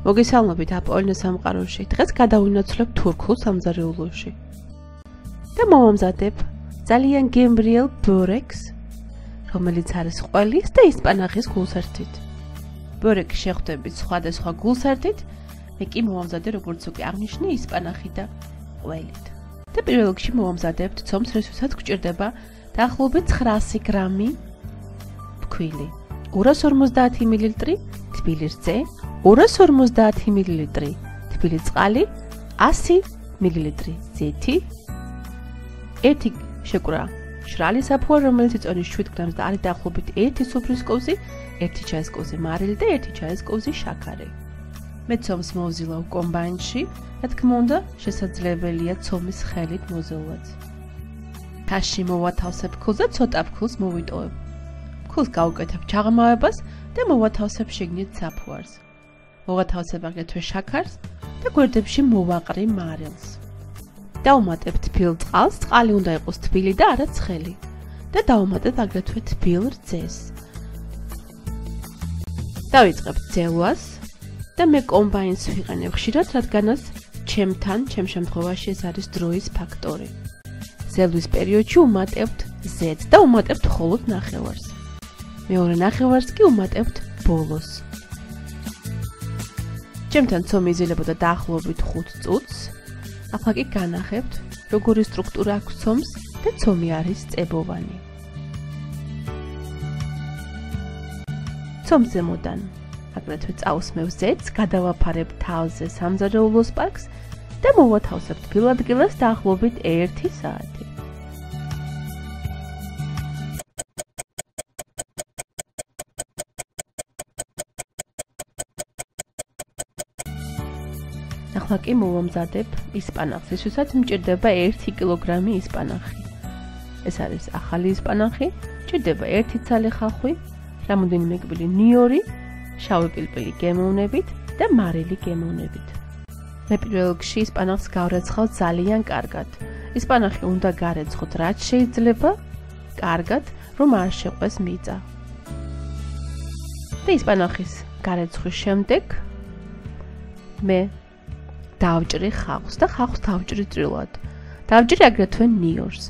მოგესალმებით აპოლინე სამყაროში. დღეს გადავინაცვლებ თურქულ სამზარეულოში. და მოვამზადებ ძალიან გემრიელ ბორექს, რომელიც არის ყველის და ისპანახის გულსართით. ბორექს შეხვდებით სხვადასხვა გულსართით, მე კი მოვამზადე როგორც უკვე აღნიშნე ისპანახი და ყველით. და პირველ რიგში მოვამზადებთ ცომს, რისთვისაც გვჭირდება დაახლოებით 900 გრამი ფქვილი, 250 მლ თბილი რძე, 250 მლ თბილი წყალი, 100 მლ ზეთი, 1 შეკვრა მშრალი საფუარი, რომელიც იწონის 7 გრამს და არის დაახლოებით 1 სუფრის კოვზი, 1 ჩაის კოვზი მარილი და 1 ჩაის კოვზი შაქარი. მე ცომს მოვზილავ კომბაინში, რა თქმა უნდა, შესაძლებელია ცომის ხელით მოზილვაც. თაში მოვათავსებ ფქვილს და ცოტა ფქვილს მოვიტოვებ. ფქვილს გავუკეთებ ჩაღრმავებას და მოვათავსებ შიგნით საფუარს. მოვათავსებ აგრეთვე შაქარს და გვერდებში მოვაყრი მარილს. დავუმატებ თბილ წყალს, წყალი უნდა იყოს თბილი და არა ცხელი და დავუმატებ აგრეთვე თბილ რძეს. დავიწყებ ძელვას და მე კომბაინს ვიყენებ ხშირად, რადგანაც ჩემ შემთხვევაში ეს არის დროის ფაქტორი. ზელვის პერიოდში უმატებთ ზეთს და უმატებთ მხოლოდ ნახევარს. მეორე ნახევარს კი უმატებთ ბოლოს. ჩემთან ცომი იზრდებოდა დაახლოებით 5 წუთს. ახლა კი განახებთ, როგორი სტრუქტურა აქვს ცომს და ცომი არის წებოვანი. ცომს ზემოდან აგრეთვე წავსმევ ზეთს, გადავაფარებ თავზე სამზარეულო სპარკს და მოვათავსებ თბილ ადგილას დაახლოებით 1 საათი. ახლა კი მოვამზადებ ისპანახს, რისთვისაც მჭირდება 1 კილოგრამი ისპანახი. ეს არის ახალი ისპანახი, მჭირდება 1 ცალი ხახვი, რამოდენიმე კბილი ნიორი, შავი პილპილი გემოვნებით და მარილი გემოვნებით. მე პირველ რიგში ისპანახს გავრეცხავ ძალიან კარგად. ისპანახი უნდა გარეცხოთ რაც შეიძლება კარგად, რომ არ შეყვეს მიწა. და ისპანახის გარეცხვის შემდეგ მე დავჭრი ხახვს და ხახვს დავჭრი წვრილად. დავჭრი აგრეთვე ნიორს.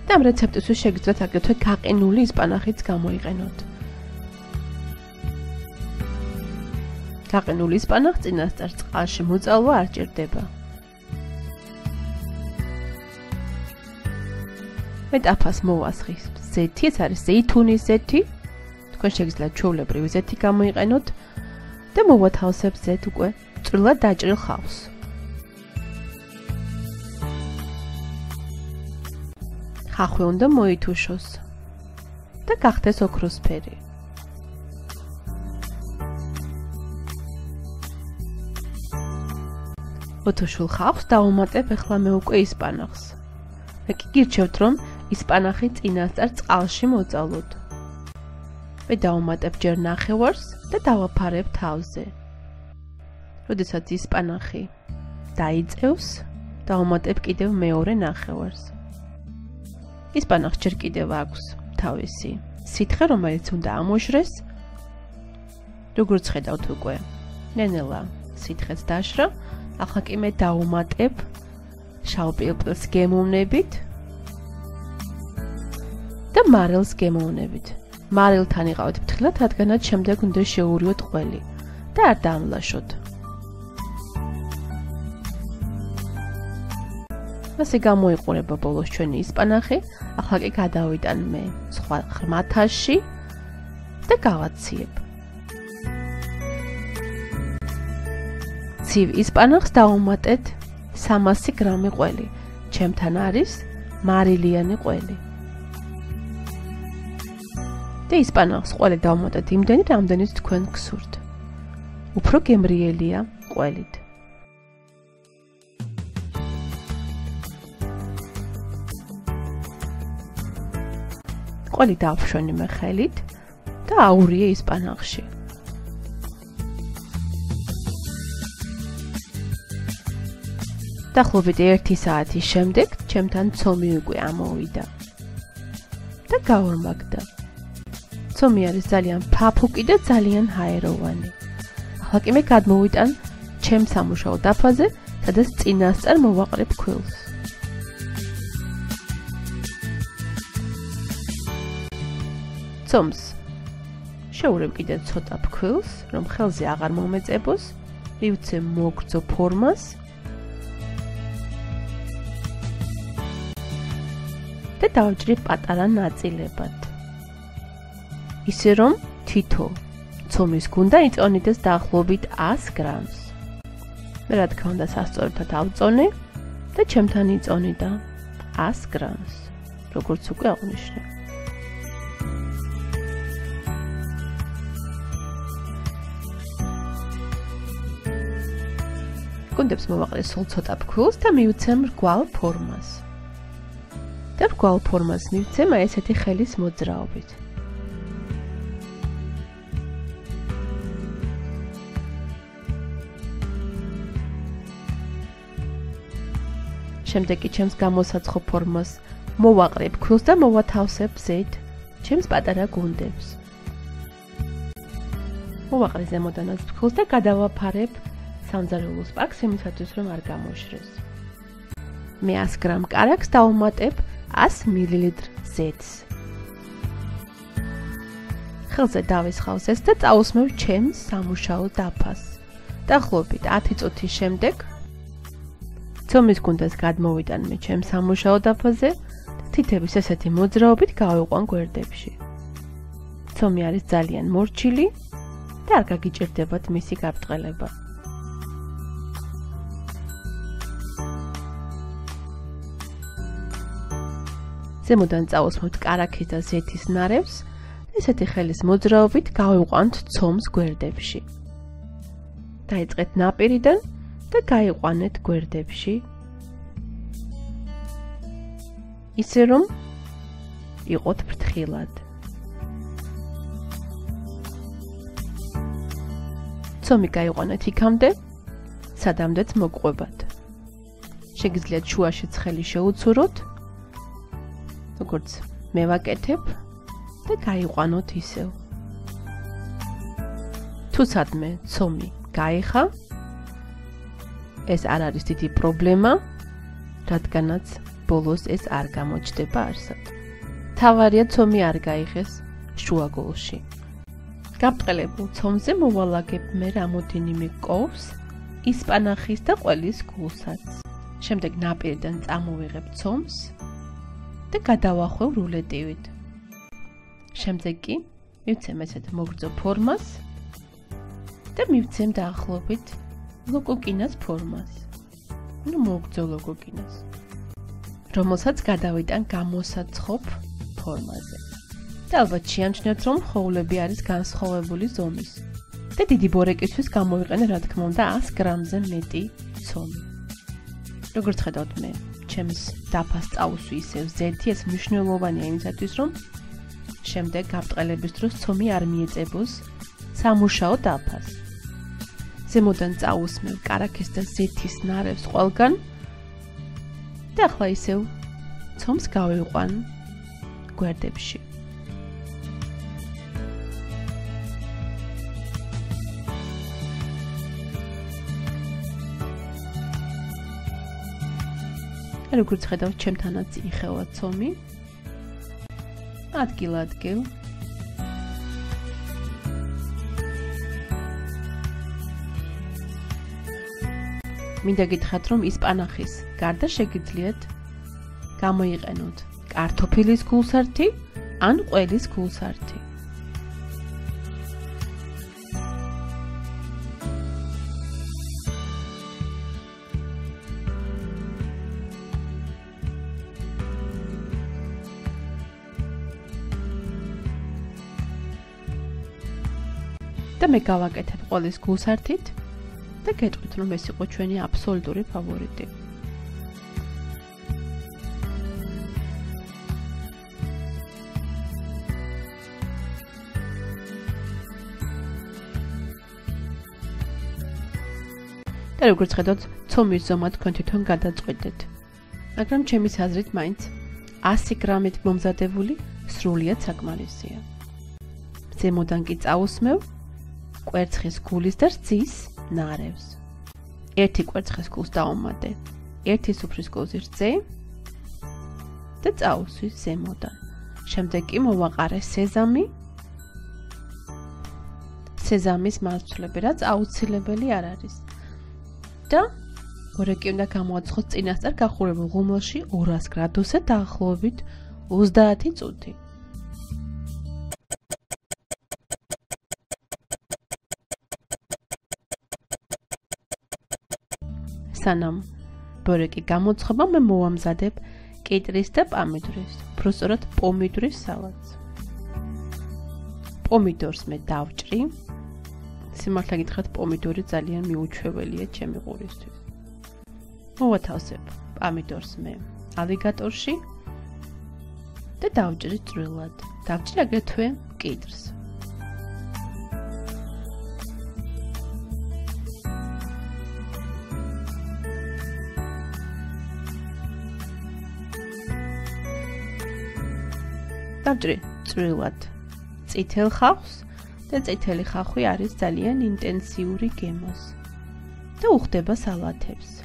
და ამ რეცეპტისთვის შეგიძლიათ აგრეთვე გაყინული ისპანახიც გამოიყენოთ. გაყინული ისპანახს წინასწარ წყალში მოწალვა არ ჭირდება. მე ტაფას მოვასხი ზეთი, ეს არის ზეითუნის ზეთი. თქვენ შეგიძლიათ ჩვეულებრივი ზეთი გამოიყენოთ და მოვათავსებ ზეთ უკვე წვრილად დაჭრილ ხავს. ხახვი უნდა მოითუშოს და გახდეს ოქროსფერი. უთუშულ ხავს დავუმატებ ახლა მე უკვე ისპანახს. მე კი გირჩევთ, რომ ისპანახი წინასწარ წყალში მოწალოთ. მე დავუმატებ ჯერ ნახევარს და დავაფარებ თავზე. როდესაც ისპანახი დაიწევს, დავუმატებ კიდევ მეორე ნახევარს. ისპანახს ჯერ კიდევ აქვს თავისი სითხე, რომელიც უნდა ამოშრეს. როგორც ხედავთ უკვე, ნენელა სითხეც დაშრა. ახლა კი მე დავუმატებ შავ პილპილს გემოვნებით და მარილს გემოვნებით. მარილთან იყავით ფრთხილად, რადგანაც შემდეგ უნდა შეურიოთ ყველი და არ დაამლაშოთ. ასე გამოიყურება ბოლოს ჩვენი ისპანახი. ახლა კი გადავიტან მე სხვა ღრმათაში და გავაციებ. ცივ ისპანახს დავუმატეთ 300 გრამი ყველი. ჩემთან არის მარილიანი ყველი. და ისპანახს ყველი დავუმატეთ იმდენი, რამდენიც თქვენ გსურთ. უფრო გემრიელია ყველით. ყველი დავშვენი მე ხელით და აურიე ისპანახში. დაახლოებით 1 საათის შემდეგ ჩემთან ცომი უკვე ამოვიდა და გავორმაგდა. ცომი არის ძალიან ფაფუკი და ძალიან ჰაეროვანი. ახლა კი მე გადმოვიტან ჩემ სამუშაო დაფაზე, სადაც წინასწარ მოვაყრებ ქვილს. ცომს შევურებ კიდევ ცოტა ფქვილს, რომ ხელზე აღარ მომეწებოს, მივცე მოგრძო ფორმას და დავაჭრე პატარა ნაწილებად. ისე რომ თითო ცომის გუნდა იწონიდეს დაახლოებით 100 გრამს. მე რა თქმა უნდა სასწორად ავწონე და ჩემთან იწონიდა 100 გრამს, როგორც უკვე აღნიშნე. გუნდებს მოვაყრე სულ ცოტა ფქვილს და მივცემ რგვალ ფორმას. და რგვალ ფორმას მივცემ აი ესეთი ხელის მოძრაობით. შემდეგ კი ჩემს გამოსაცხო ფორმას მოვაყრებ ქვილს და მოვათავსებ ზედ ჩემს პატარა გუნდებს. მოვაყრე ზემოდანაც ფქვილს და გადავაფარებ სამზარეულოს პაკს იმისათვის რომ არ გამოშრეს. მე 100 გრამ კარაქს დავუმატებ 100 მილილიტრ ზეთს. ხელზე დავესხავს ეს და წაусმევ ჩემს სამუშაო დაფას. დაახლოებით 10 წუთის შემდეგ ცომის გუნდას გადმოვიტან მე ჩემს სამუშაო დაფაზე და თითების ესეთი მოძრაობით გავიყვან გვერდებში. ცომი არის ძალიან მორჩილი და არ გაგიჭირდებათ მისი გაბრტყელება. ზემოდან წაусმევთ კარაქის და ზეთის ნარევს და ესეთი ხელის მოძრაობით გავიყვანთ ცომს გვერდებში. დაიწყეთ ნაპირიდან და გაიყვანეთ გვერდებში. ისე რომ იყოთ ფრთხილად. ცომი გაიყვანეთ იქამდე, სადამდეც მოგყვებათ. შეგიძლიათ შუაშიც ხელი შეუცუროთ, როგორც მე ვაკეთებ და გაიყვანოთ ისევ. თუ სადმე ცომი გაიხა, ეს არ არის დიდი პრობლემა, რადგანაც ბოლოს ეს არ გამოჩდება არსად. თავარია ცომი არ გაიხეს შუაგულში. გაბრტყელებულ ცომზე მოვალაგებ მე რამოდენიმე კოვს, ისპანახის და ყველის გულსაც. შემდეგ ნაპირიდან წამოვიღებ ცომს და გადავახვევ რულეტივით. შემდეგ კი მივცემ ესეთ მოგრძო ფორმას და მივცემ დაახლოებით ლოკოკინას ფორმას. ნუ მოგრძო ლოკოკინას, რომელსაც გადავიტან გამოსაცხოფ ფორმაზე. და ალბათ შეამჩნევთ, რომ ხოვლები არის განსხვავებული ზომის. და დიდი ბორეკისთვის გამოვიყენე რა თქმა უნდა 100 გრამზე მეტი ცომი. როგორც ხედავთ მე ჩემს დაფას წავუსვი ისევ ზეთი, ეს მნიშვნელოვანია იმისათვის, რომ შემდეგ გაბრტყელების დროს ცომი არ მიეწებოს სამუშაო დაფას. ზემოდან წაусმევ კარაქის და ზეთის ნარევს ყველგან და ახლა ისევ ცომს გავიყვან გვერდებში. როგორც ხედავთ, ჩემთანაც იხევა ცომი. ადგილ-ადგილ. მინდა გითხრათ, რომ ისპანახის გარდა შეგიძლიათ გამოიყენოთ კარტოფილის გულსართი ან ყველის გულსართი. და მე გავაკეთებ ყველის გულსართით და გეტყვით, რომ ეს იყო ჩვენი აბსოლუტური ფავორიტი. და როგორც ხედავთ, ცომის ზომა თქვენ თვითონ გადაწყვეტეთ. მაგრამ ჩემის აზრით მაინც 100 გრამით მომზადებული სრულიად საკმარისია. ზემოდან კი წაусმევ კვერცხის გულის და რძის ნარევს. ერთი კვერცხის გულს დავუმატე, ერთი სუფრის გულს რძე და წაუსვი ზემოდან. შემდეგ კი მოვაყარე სეზამი. სეზამის მარცვლები, რაც აუცილებელი არ არის. და ბორეკი უნდა გამოაცხოს წინასწარ გახურებულ ღუმელში 200 გრადუსზე დაახლოებით 30 წუთი. სანამ ბორეკი გამოცხობა, მე მოვამზადებ კიტრის და პომიდორის, უბრალოდ პომიდორის სალატს. პომიდორს მე დავჭრი. სიმართლე გითხრათ, პომიდორი ძალიან მიუჩვეველია ჩემი ყურისთვის. მოვათავსებ პომიდორს მე ალიგატორში და დავჭრი წვრილად. დავჭრი აგრეთვე კიტრს. დავჭრი წვრილად წითელ ხახვს და წითელი ხახვი არის ძალიან ინტენსიური გემოს და უხდება სალათებს.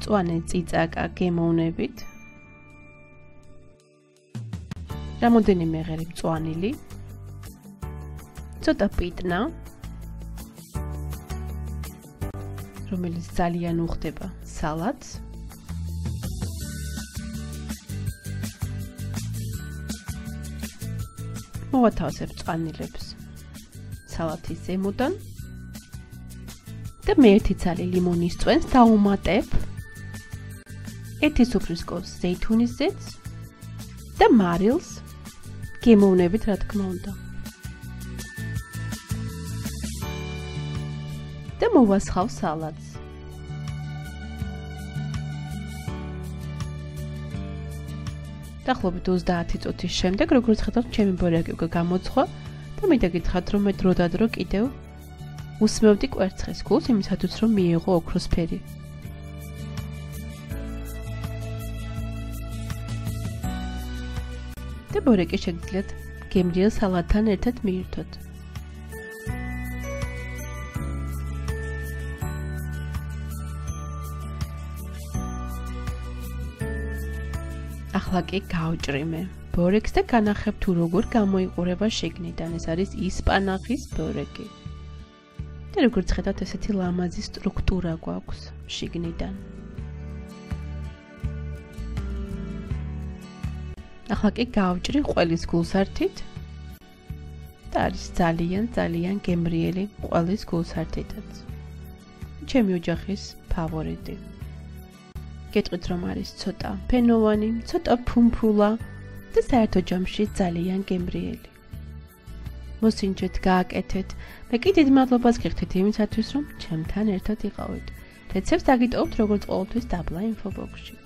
მწვანე წიწაკა გემოვნებით. რამოდენიმე ღერი მწვანილი. ცოტა პიტნა, რომელიც ძალიან უხდება სალათს. მოვათავსებ მწვანილებს სალათის ზემოდან და მე ერთი ცალი ლიმონის წვენს დავუმატებ. ერთი სუფრის გულს ზეითუნის ზეთს და მარილს გემოვნებით, რა თქმა უნდა. და მოვასხავ სალათს. დაახლოებით 30 წუთის შემდეგ, როგორც ხედავთ, ჩემი ბორეკი უკვე გამოცხვა და მინდა გითხრათ, რომ მე დროდადრო კიდევ უსმევდი კვერცხის გულს, იმისათვის რომ მიიღო ოქროსფერი. და ბორეკი შეგიძლიათ გემრიელ სალატთან ერთად მიირთოთ. ახლა კი გავჭრი მე ბორეკს და განახებ თუ როგორ გამოიყურება შიგნიდან. ეს არის ისპანახის ბორეკი. და როგორც ხედავთ, ესეთი ლამაზი სტრუქტურა გვაქვს შიგნიდან. ახლა კი გავჭრი ყველის გულსართით და არის ძალიან გემრიელი ყველის გულსართითაც. ჩემი ოჯახის ფავორიტი. გეტყვით, რომ არის ცოტა ფენოვანი, ცოტა ფუმფულა და საერთო ჯამში ძალიან გემრიელი. მოსინჯეთ, გააკეთეთ. მე კი დიდ მადლობას გიხდით იმისათვის, რომ ჩემთან ერთად იყავით. რეცეპტს დაგიტოვებთ როგორც ყოველთვის დაბლა ინფობოქსში.